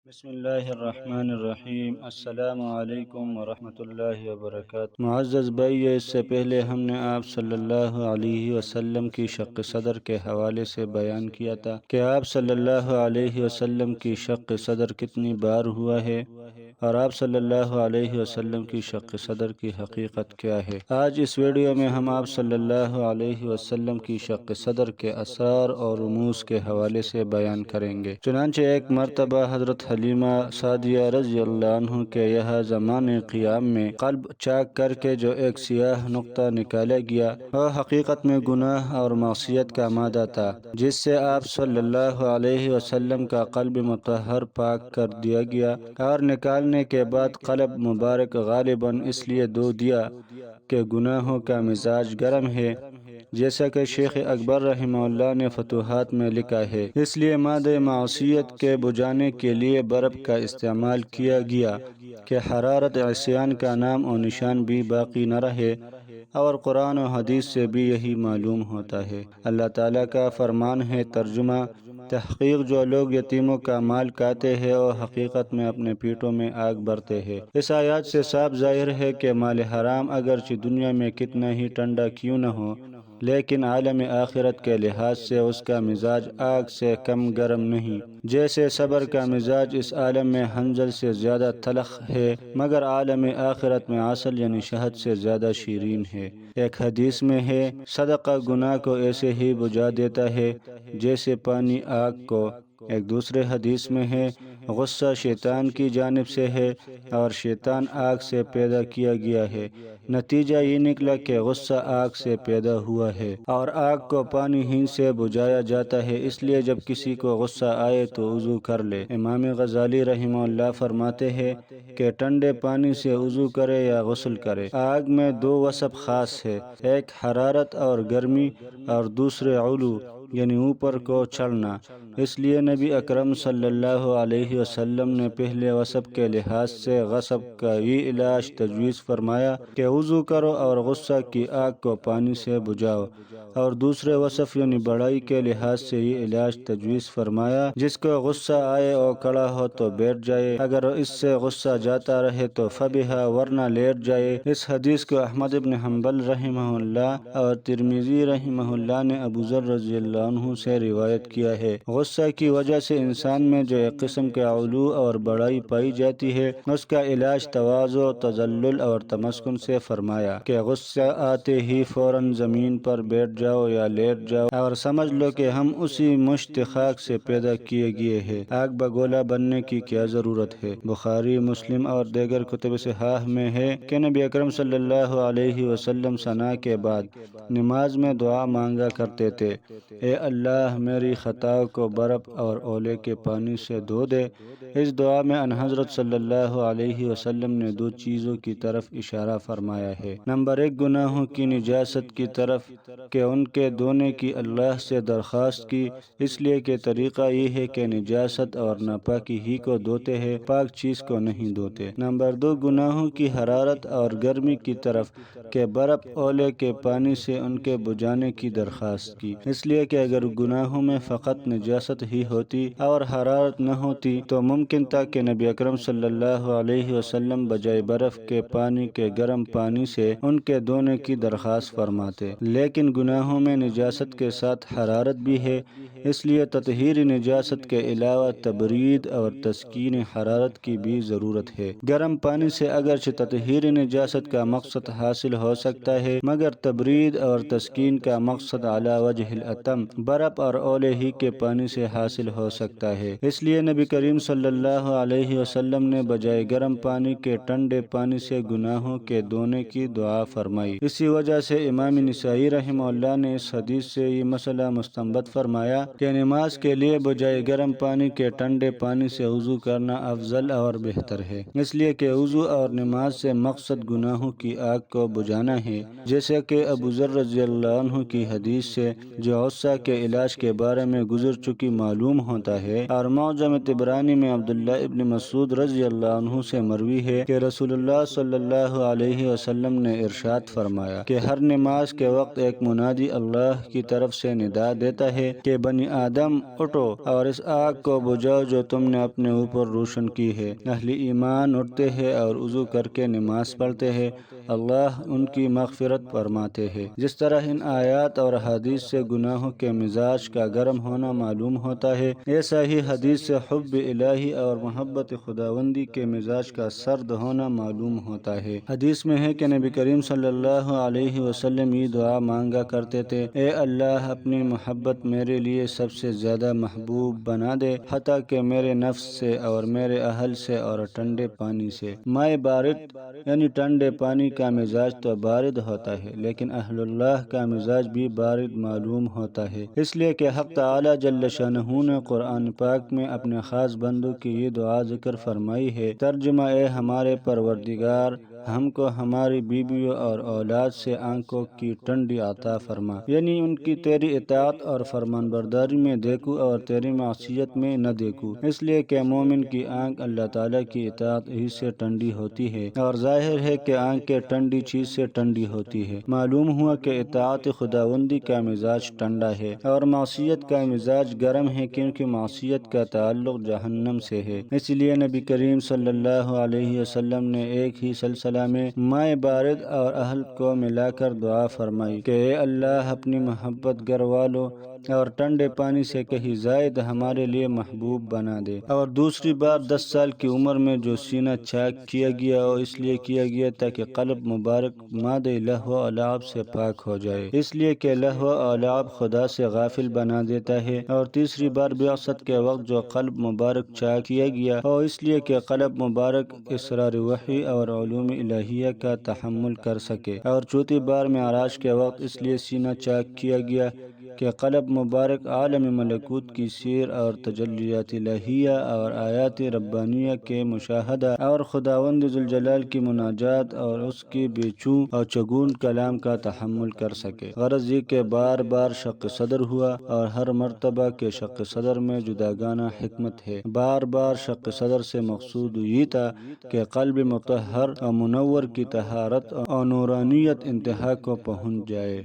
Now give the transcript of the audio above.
بسم اللہ الرحمن الرحیم۔ السلام علیکم ورحمۃ اللہ وبرکاتہ۔ معزز بھائی، اس سے پہلے ہم نے آپ صلی اللہ علیہ وسلم کی شق صدر کے حوالے سے بیان کیا تھا کہ آپ صلی اللہ علیہ وسلم کی شق صدر کتنی بار ہوا ہے اور آپ صلی اللہ علیہ وسلم کی شق صدر کی حقیقت کیا ہے۔ آج اس ویڈیو میں ہم آپ صلی اللہ علیہ وسلم کی شق صدر کے اسرار اور رموز کے حوالے سے بیان کریں گے۔ چنانچہ ایک مرتبہ حضرت حلیمہ سعدیہ رضی اللہ عنہ کے یہاں زمان قیام میں قلب چاک کر کے جو ایک سیاہ نقطہ نکالا گیا، وہ حقیقت میں گناہ اور معصیت کا مادہ تھا، جس سے آپ صلی اللہ علیہ وسلم کا قلب مطہر پاک کر دیا گیا، اور نکالنے کے بعد قلب مبارک غالباً اس لیے دو دیا کہ گناہوں کا مزاج گرم ہے، جیسا کہ شیخ اکبر رحمہ اللہ نے فتوحات میں لکھا ہے۔ اس لیے مادہ معصیت کے بجھانے کے لیے برف کا استعمال کیا گیا کہ حرارت عصیان کا نام و نشان بھی باقی نہ رہے، اور قرآن و حدیث سے بھی یہی معلوم ہوتا ہے۔ اللہ تعالیٰ کا فرمان ہے، ترجمہ: تحقیق جو لوگ یتیموں کا مال کھاتے ہیں اور حقیقت میں اپنے پیٹوں میں آگ بھرتے ہیں۔ اس آیات سے صاف ظاہر ہے کہ مال حرام اگرچہ دنیا میں کتنا ہی ٹھنڈا کیوں نہ ہو، لیکن عالم آخرت کے لحاظ سے اس کا مزاج آگ سے کم گرم نہیں۔ جیسے صبر کا مزاج اس عالم میں حنظل سے زیادہ تلخ ہے، مگر عالم آخرت میں عسل یعنی شہد سے زیادہ شیرین ہے۔ ایک حدیث میں ہے، صدقہ گناہ کو ایسے ہی بجھا دیتا ہے جیسے پانی آگ کو۔ ایک دوسرے حدیث میں ہے، غصہ شیطان کی جانب سے ہے اور شیطان آگ سے پیدا کیا گیا ہے۔ نتیجہ یہ نکلا کہ غصہ آگ سے پیدا ہوا ہے اور آگ کو پانی ہی سے بجھایا جاتا ہے، اس لیے جب کسی کو غصہ آئے تو وضو کر لے۔ امام غزالی رحمہ اللہ فرماتے ہیں کہ ٹھنڈے پانی سے وضو کرے یا غسل کرے۔ آگ میں دو وصف خاص ہے، ایک حرارت اور گرمی اور دوسرے علو یعنی اوپر کو چڑھنا۔ اس لیے نبی اکرم صلی اللہ علیہ وسلم نے پہلے وصف کے لحاظ سے غصب کا یہ علاج تجویز فرمایا کہ وضو کرو اور غصہ کی آگ کو پانی سے بجھاؤ، اور دوسرے وصف یعنی بڑائی کے لحاظ سے یہ علاج تجویز فرمایا، جس کو غصہ آئے اور کھڑا ہو تو بیٹھ جائے، اگر اس سے غصہ جاتا رہے تو فبہا ورنہ لیٹ جائے۔ اس حدیث کو احمد بن حنبل رحمہ اللہ اور ترمذی رحمہ اللہ نے ابو ذر رضی اللہ عنہ سے روایت کیا ہے۔ غصہ کی وجہ سے انسان میں جو ایک قسم کے علو اور بڑائی پائی جاتی ہے، اس کا علاج تواضع، تذلل اور تمسکن سے فرمایا کہ غصہ آتے ہی فوراً زمین پر بیٹھ جاؤ یا لیٹ جاؤ اور سمجھ لو کہ ہم اسی مشت خاک سے پیدا کیے گئے ہیں، آگ بگولا بننے کی کیا ضرورت ہے۔ بخاری، مسلم اور دیگر کتب صحاح میں ہے کہ نبی اکرم صلی اللہ علیہ وسلم ثنا کے بعد نماز میں دعا مانگا کرتے تھے، اے اللہ میری خطاؤں کو برف اور اولے کے پانی سے دھو دے۔ اس دعا میں ان حضرت صلی اللہ علیہ وسلم نے دو چیزوں کی طرف اشارہ فرمایا ہے۔ نمبر ایک، گناہوں کی نجاست کی طرف کہ ان کے دھونے کی اللہ سے درخواست کی، اس لیے کہ طریقہ یہ ہے کہ نجاست اور ناپاکی ہی کو دھوتے ہیں، پاک چیز کو نہیں دھوتے۔ نمبر دو، گناہوں کی حرارت اور گرمی کی طرف کہ برف اولے کے پانی سے ان کے بجھانے کی درخواست کی، اس لیے کہ اگر گناہوں میں فقط نجاست ہی ہوتی اور حرارت نہ ہوتی تو ممکن تھا کہ نبی اکرم صلی اللہ علیہ وسلم بجائے برف کے پانی کے گرم پانی سے ان کے دھونے کی درخواست فرماتے، لیکن گناہوں میں نجاست کے ساتھ حرارت بھی ہے، اس لیے تطہیر نجاست کے علاوہ تبرید اور تسکین حرارت کی بھی ضرورت ہے۔ گرم پانی سے اگرچہ تطہیر نجاست کا مقصد حاصل ہو سکتا ہے، مگر تبرید اور تسکین کا مقصد علی وجہ الاتم برف اور اولے ہی کے پانی سے حاصل ہو سکتا ہے۔ اس لیے نبی کریم صلی اللہ علیہ وسلم نے بجائے گرم پانی کے ٹھنڈے پانی سے گناہوں کے دھونے کی دعا فرمائی۔ اسی وجہ سے امام نسائی رحمہ اللہ نے اس حدیث سے یہ مسئلہ مستنبط فرمایا کہ نماز کے لیے بجائے گرم پانی کے ٹھنڈے پانی سے وضو کرنا افضل اور بہتر ہے، اس لیے کہ وضو اور نماز سے مقصد گناہوں کی آگ کو بجھانا ہے، جیسے کہ ابو ذر رضی اللہ عنہ کی حدیث سے جو غصہ توسع کے علاج کے بارے میں گزر چکی معلوم ہوتا ہے، اور معجم طبرانی میں عبداللہ ابن مسعود رضی اللہ عنہ سے مروی ہے کہ رسول اللہ صلی اللہ علیہ وسلم نے ارشاد فرمایا کہ ہر نماز کے وقت ایک منادی اللہ کی طرف سے ندا دیتا ہے کہ بنی آدم اٹھو اور اس آگ کو بجھاؤ جو تم نے اپنے اوپر روشن کی ہے۔ اہل ایمان اٹھتے ہیں اور وضو کر کے نماز پڑھتے ہیں، اللہ ان کی مغفرت فرماتے ہیں۔ جس طرح ان آیات اور حدیث سے گناہوں کے مزاج کا گرم ہونا معلوم ہوتا ہے، ایسا ہی حدیث سے حب الہی اور محبت خداوندی کے مزاج کا سرد ہونا معلوم ہوتا ہے۔ حدیث میں ہے کہ نبی کریم صلی اللہ علیہ وسلم یہ دعا مانگا کرتے تھے، اے اللہ اپنی محبت میرے لیے سب سے زیادہ محبوب بنا دے، حتیٰ کہ میرے نفس سے اور میرے اہل سے اور ٹھنڈے پانی سے۔ مائع بارد یعنی ٹھنڈے پانی کا مزاج تو بارد ہوتا ہے، لیکن اہل اللہ کا مزاج بھی بارد معلوم ہوتا ہے، اس لیے کہ حق تعالی جل شانہ نے قرآن پاک میں اپنے خاص بندوں کی یہ دعا ذکر فرمائی ہے۔ ترجمہ: اے ہمارے پروردگار، ہم کو ہماری بیویوں اور اولاد سے آنکھوں کی ٹھنڈی عطا فرما، یعنی ان کی تیری اطاعت اور فرمان برداری میں دیکھوں اور تیری معصیت میں نہ دیکھوں، اس لیے کہ مومن کی آنکھ اللہ تعالیٰ کی اطاعت ہی سے ٹھنڈی ہوتی ہے، اور ظاہر ہے کہ آنکھیں ٹھنڈی چیز سے ٹھنڈی ہوتی ہے۔ معلوم ہوا کہ اطاعت خداوندی کا مزاج ٹھنڈا ہے اور معصیت کا مزاج گرم ہے، کیونکہ معصیت کا تعلق جہنم سے ہے۔ اس لیے نبی کریم صلی اللہ علیہ وسلم نے ایک ہی سلسلہ میں مائع بارد اور اہل کو ملا کر دعا فرمائی کہ اے اللہ اپنی محبت گر والوں اور ٹھنڈے پانی سے کہیں زائد ہمارے لیے محبوب بنا دے۔ اور دوسری بار 10 سال کی عمر میں جو سینہ چاک کیا گیا اور اس لیے کیا گیا تاکہ قلب مبارک مادہ لہو و لعب سے پاک ہو جائے، اس لیے کہ لہو و لعب خدا سے غافل بنا دیتا ہے۔ اور تیسری بار بعثت کے وقت جو قلب مبارک چاک کیا گیا اور اس لیے کہ قلب مبارک اسرار وحی اور علوم الہیہ کا تحمل کر سکے۔ اور چوتھی بار معراج کے وقت اس لیے سینہ چاک کیا گیا کہ قلب مبارک عالم ملکوت کی سیر اور تجلیات الہیہ اور آیات ربانیہ کے مشاہدہ اور خداوند ذوالجلال کی مناجات اور اس کی بے چوں اور چگون کلام کا تحمل کر سکے۔ غرض یہ کہ بار بار شق صدر ہوا اور ہر مرتبہ کے شق صدر میں جداگانہ حکمت ہے۔ بار بار شق صدر سے مقصود یہ تھا کہ قلب مطہر اور منور کی طہارت اور نورانیت انتہا کو پہنچ جائے۔